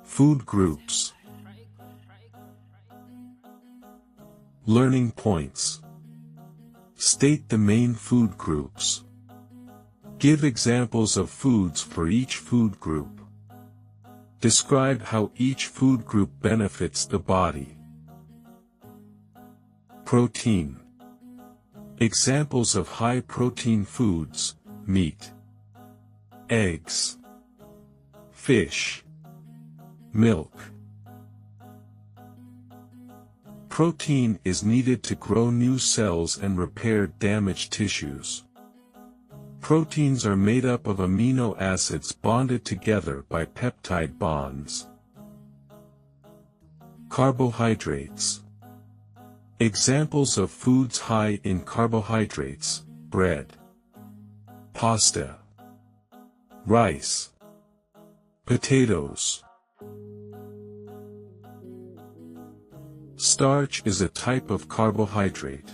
Food groups. Learning points. State the main food groups. Give examples of foods for each food group. Describe how each food group benefits the body. Protein. Examples of high-protein foods: meat, eggs, fish, milk. Protein is needed to grow new cells and repair damaged tissues. Proteins are made up of amino acids bonded together by peptide bonds. Carbohydrates. Examples of foods high in carbohydrates: bread, pasta, rice, potatoes. Starch is a type of carbohydrate.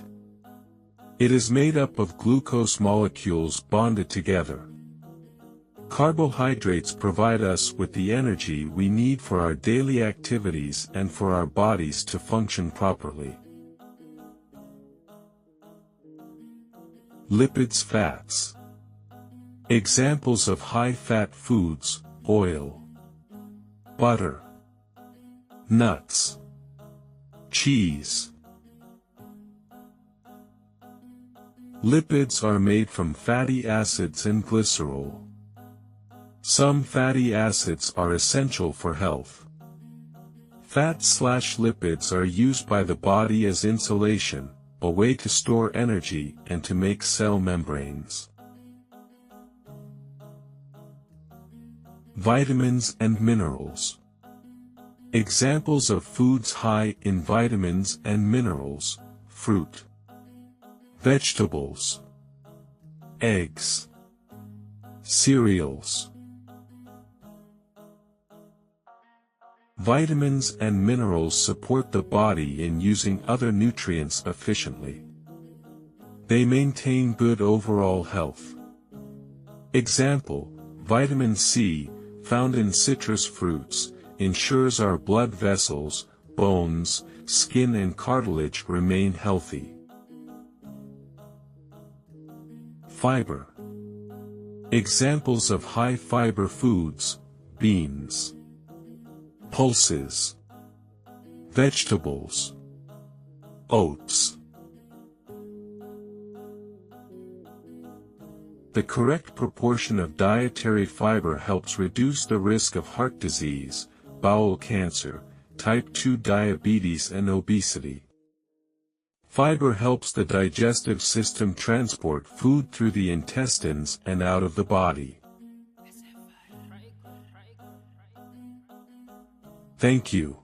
It is made up of glucose molecules bonded together. Carbohydrates provide us with the energy we need for our daily activities and for our bodies to function properly. Lipids, fats. Examples of high-fat foods: oil, butter, nuts, cheese. Lipids are made from fatty acids and glycerol. Some fatty acids are essential for health. Fats/lipids are used by the body as insulation, a way to store energy and to make cell membranes. Vitamins and minerals. Examples of foods high in vitamins and minerals: fruit, vegetables, eggs, cereals. Vitamins and minerals support the body in using other nutrients efficiently. They maintain good overall health. Example: vitamin C, found in citrus fruits, ensures our blood vessels, bones, skin and cartilage remain healthy. Fiber. Examples of high-fiber foods: beans, pulses, vegetables, oats. The correct proportion of dietary fiber helps reduce the risk of heart disease, bowel cancer, type 2 diabetes and obesity. Fiber helps the digestive system transport food through the intestines and out of the body. Thank you.